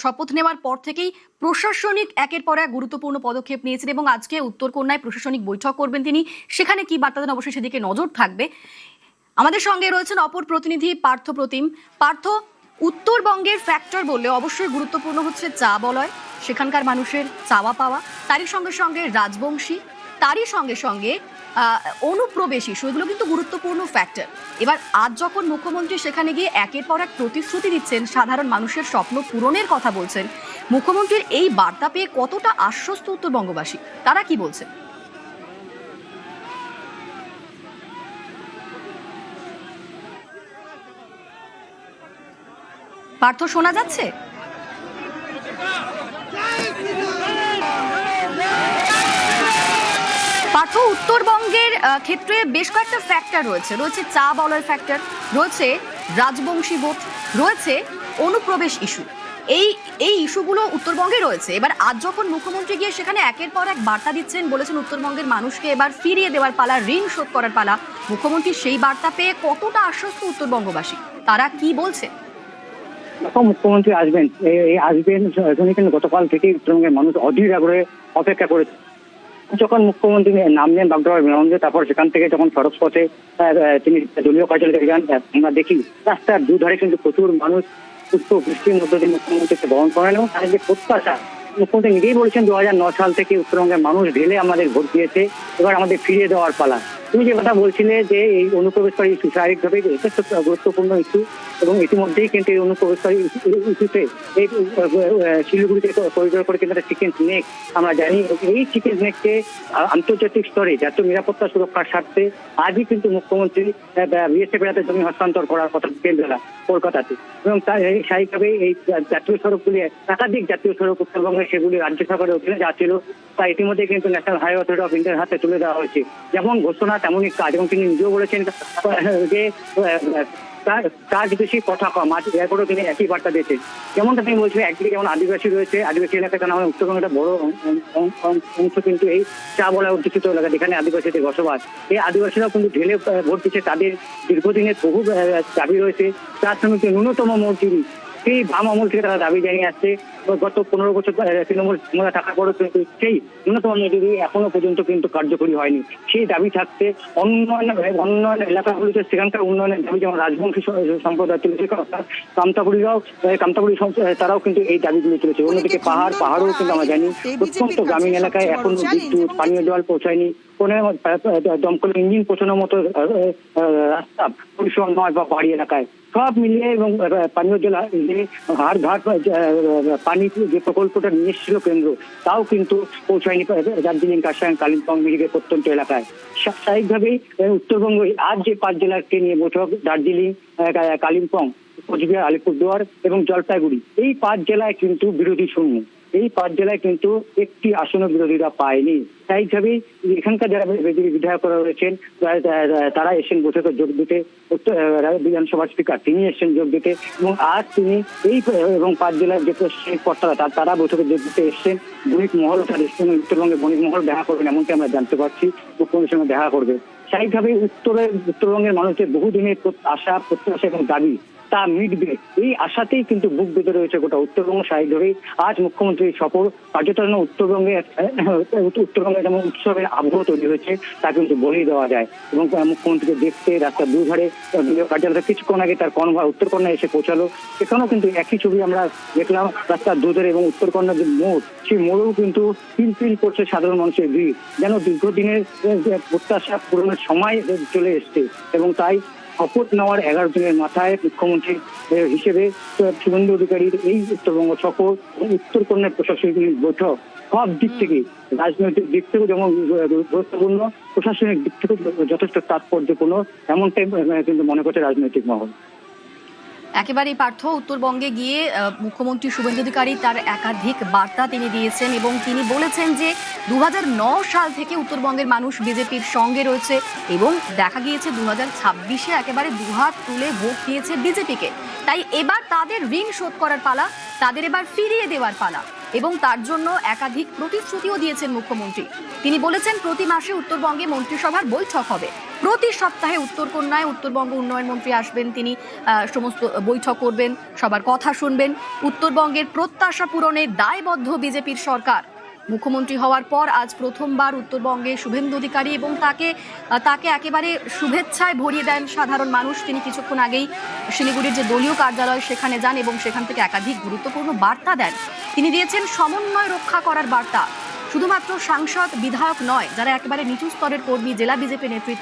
শপথ নেওয়ার পর থেকেই প্রশাসনিক একের পর এক গুরুত্বপূর্ণ পদক্ষেপ নিয়েছেন এবং আজকে উত্তরকন্যায় প্রশাসনিক বৈঠক করবেন তিনি। সেখানে কি বার্তা দেন অবশ্যই সেদিকে নজর থাকবে। আমাদের সঙ্গে রয়েছেন অপর প্রতিনিধি পার্থ প্রতিম। পার্থ, উত্তরবঙ্গের ফ্যাক্টর বললে অবশ্যই গুরুত্বপূর্ণ হচ্ছে চা বলয়, সেখানকার মানুষের চাওয়া পাওয়া, তারই সঙ্গে সঙ্গে রাজবংশী, তারই সঙ্গে সঙ্গে অনুপ্রবেশ ইস্যু, এগুলো কিন্তু গুরুত্বপূর্ণ ফ্যাক্টর। এবার আজ যখন মুখ্যমন্ত্রী সেখানে গিয়ে একের পর এক প্রতিশ্রুতি দিচ্ছেন, সাধারণ মানুষের স্বপ্ন পূরণের কথা বলছেন, মুখ্যমন্ত্রীর এই বার্তা পেয়ে কতটা আশ্বস্ত উত্তরবঙ্গবাসী, তারা কি বলছেন? পার্থ, শোনা যাচ্ছে? পার্থ, উত্তরবঙ্গের ক্ষেত্রে বেশ কয়েকটা ফ্যাক্টর রয়েছে চা বলয় ফ্যাক্টর, রয়েছে রাজবংশী ভোট, রয়েছে অনুপ্রবেশ ইস্যু। এই ইস্যুগুলো উত্তরবঙ্গে রয়েছে। এবার আজ যখন মুখ্যমন্ত্রী গিয়ে সেখানে একের পর এক বার্তা দিচ্ছেন, বলেছেন উত্তরবঙ্গের মানুষকে এবার ফিরিয়ে দেওয়ার পালা, ঋণ শোধ করার পালা, মুখ্যমন্ত্রী সেই বার্তা পেয়ে কতটা আশ্বস্ত উত্তরবঙ্গবাসী, তারা কি বলছে? মুখ্যমন্ত্রী আসবেন এজন্য কিন্তু গতকাল থেকে উত্তরবঙ্গের মানুষ অধীর আগ্রহে অপেক্ষা করেছে। যখন মুখ্যমন্ত্রী নামলেন বাগডোগরা বিমানবন্দরে, তারপর সেখান থেকে যখন সড়ক পথে তিনি দলীয় কার্যালয়ে যান, আমরা দেখি রাস্তার দুধারে কিন্তু প্রচুর মানুষ পুষ্প বৃষ্টির মধ্যে দিয়ে মুখ্যমন্ত্রীকে বরণ করেন এবং তাদের যে প্রত্যাশা, মুখ্যমন্ত্রী নিজেই বলেছেন 2009 সাল থেকে উত্তরবঙ্গের মানুষ ঢেলে আমাদের ভোট দিয়েছে, এবার আমাদের ফিরিয়ে দেওয়ার পালা। তুমি যে কথা বলছিলে যে এই অনুপ্রবেশকারী ইস্যু স্বাভাবিকভাবে যথেষ্ট গুরুত্বপূর্ণ ইস্যু এবং ইতিমধ্যেই কিন্তু এই অনুপ্রবেশকারী ইস্যুতে এই শিলিগুড়িতে করিডোর করে কিন্তু একটা চিকেন স্নেক আমরা জানি। এই চিকেন স্নেককে আন্তর্জাতিক স্তরে জাতীয় নিরাপত্তা সুরক্ষার স্বার্থে আজই কিন্তু মুখ্যমন্ত্রী বিএসএফ এর হাতে জমি হস্তান্তর করার কথা কেন্দ্ররা কলকাতাতে, এবং তার স্বাভাবিকভাবে এই জাতীয় সড়কগুলি একাধিক জাতীয় সড়ক উত্তরবঙ্গে সেগুলি রাজ্য সরকারের অধীনে যা ছিল তা ইতিমধ্যে কিন্তু ন্যাশনাল হাইওয়ে অথরিটি অফ ইন্ডিয়ার হাতে তুলে দেওয়া হয়েছে। যেমন ঘোষণা তেমনই কাজ, এবং তিনি নিজেও বলেছেন যে কাজ বেশি কথা কম, আজ এরপরেও তিনি একই বার্তা দিয়েছেন। যেমনটা তিনি বলছিলেন, একদিকে যেমন আদিবাসী রয়েছে, আদিবাসী এলাকা কারণ আমাদের উত্তরবঙ্গের একটা বড় অংশ কিন্তু এই চা বলা অধ্যুষিত এলাকা, যেখানে আদিবাসীদের বসবাস। এই আদিবাসীরাও কিন্তু ঢেলে ভোট দিচ্ছে, তাদের দীর্ঘদিনের বহু দাবি রয়েছে। তার সঙ্গে ন্যূনতম মজুরি সেই বাম আমল থেকে তারা দাবি জানিয়ে আসছে। গত 15 বছর তৃণমূল থাকার পরেও কিন্তু সেই ন্যূনতম মজুরি এখনো পর্যন্ত কিন্তু কার্যকরী হয়নি। সেই দাবি থাকতে অন্যান্য এলাকাগুলিতে সেখানকার উন্নয়নের দাবি, যেমন রাজবংশী সম্প্রদায় তুলেছে, কামতাপুরি তারাও কিন্তু এই দাবিগুলি তুলেছে। অন্যদিকে পাহাড়ও কিন্তু আমরা জানি প্রত্যন্ত গ্রামীণ এলাকায় এখনো বিদ্যুৎ, পানীয় জল পৌঁছায়নি, কোনো দমকল ইঞ্জিন পৌঁছানোর মতো রাস্তা পরিষেবা নয় বা পাহাড়ি এলাকায়। সব মিলিয়ে এবং পানীয় জল হাড় ঘাট পানি যে প্রকল্পটা নিয়ে এসেছিল কেন্দ্র, তাও কিন্তু পৌঁছায়নি দার্জিলিং, কার্শিয়াং, কালিম্পং মিলিয়ে প্রত্যন্ত এলাকায়। স্বাভাবিকভাবেই উত্তরবঙ্গ আজ যে 5 জেলাকে নিয়ে বৈঠক, দার্জিলিং, কালিম্পং, কোচবিহার, আলিপুরদুয়ার এবং জলপাইগুড়ি, এই 5 জেলায় কিন্তু বিরোধী শূন্য। এই 5 জেলায় কিন্তু একটি আসনও বিরোধীরা পায়নি। স্বাভাবিকভাবেই এখানকার যারা বিধায়করা রয়েছেন তারা এসেছেন বৈঠকে যোগ দিতে। বিধানসভার স্পিকার তিনি এসেছেন যোগ দিতে, এবং আজ তিনি এই এবং 5 জেলার যে কর্তারা তারা বৈঠকে যোগ দিতে এসেছেন। বণিক মহল তাদের সঙ্গে উত্তরবঙ্গে বণিক মহল দেখা করবেন এমনকি আমরা জানতে পারছি, মুখ্যমন্ত্রীর সঙ্গে দেখা করবে। স্বাভাবিকভাবেই উত্তরবঙ্গের মানুষের বহুদিনের আশা, প্রত্যাশা এবং দাবি তা মিটবে, এই আশাতেই কিন্তু বুক বেঁধে রয়েছে গোটা উত্তরবঙ্গ। স্বাভাবিকভাবেই আজ মুখ্যমন্ত্রীর সফর কার্যত উত্তরবঙ্গে যেমন উৎসবের আবহ তৈরি হয়েছে তা কিন্তু বলেই দেওয়া যায়। এবং মুখ্যমন্ত্রীকে দেখতে রাস্তার দুধারে কার্যালয়ে কিছুক্ষণ আগে তার কনভয় উত্তরকন্যা এসে পৌঁছালো, সেখানেও কিন্তু একই ছবি আমরা দেখলাম রাস্তার দুধারে, এবং উত্তরকন্যার যে মোড়, সেই মোড়েও কিন্তু পিল করছে সাধারণ মানুষের ভিড়, যেন দীর্ঘদিনের প্রত্যাশা পূরণের সময় চলে এসছে। এবং তাই শপথ নেওয়ার 11 দিনের মাথায় মুখ্যমন্ত্রী হিসেবে শুভেন্দু অধিকারীর এই উত্তরবঙ্গ সফর, উত্তরকন্যার প্রশাসনিক বৈঠক সব দিক থেকে, রাজনৈতিক দিক থেকেও যেমন গুরুত্বপূর্ণ, প্রশাসনিক দিক থেকেও যথেষ্ট তাৎপর্যপূর্ণ, এমনটাই কিন্তু মনে করছে রাজনৈতিক মহল। একেবারেই পার্থ, উত্তরবঙ্গে গিয়ে মুখ্যমন্ত্রী শুভেন্দু অধিকারী তার একাধিক বার্তা তিনি দিয়েছেন এবং তিনি বলেছেন যে 2009 সাল থেকে উত্তরবঙ্গের মানুষ বিজেপির সঙ্গে রয়েছে এবং দেখা গিয়েছে 2026-এ একেবারে দুহাত তুলে ভোট দিয়েছে বিজেপিকে। তাই এবার তাদের ঋণ শোধ করার পালা, তাদের এবার ফিরিয়ে দেওয়ার পালা, এবং তার জন্য একাধিক প্রতিশ্রুতিও দিয়েছেন মুখ্যমন্ত্রী। তিনি বলেছেন প্রতি মাসে উত্তরবঙ্গে মন্ত্রিসভার বৈঠক হবে। প্রতি সপ্তাহে উত্তরকন্যায় উত্তরবঙ্গ উন্নয়ন মন্ত্রী আসবেন, তিনি সমস্ত বৈঠক করবেন, সবার কথা শুনবেন। উত্তরবঙ্গের প্রত্যাশা পূরণে দায়বদ্ধ বিজেপির সরকার। মুখ্যমন্ত্রী হওয়ার পর আজ প্রথমবার উত্তরবঙ্গে শুভেন্দু অধিকারী এবং তাকে একেবারে শুভেচ্ছায় ভরিয়ে দেন সাধারণ মানুষ। তিনি কিছুক্ষণ আগেই শিলিগুড়ির যে দলীয় কার্যালয় সেখানে যান এবং সেখান থেকে একাধিক গুরুত্বপূর্ণ বার্তা দেন। তিনি দিয়েছেন সমন্বয় রক্ষা করার বার্তা। শুধুমাত্র সাংসদ বিধায়ক নয়, যারা একেবারে নিচু স্তরের কর্মী, জেলা বিজেপি নেতৃত্ব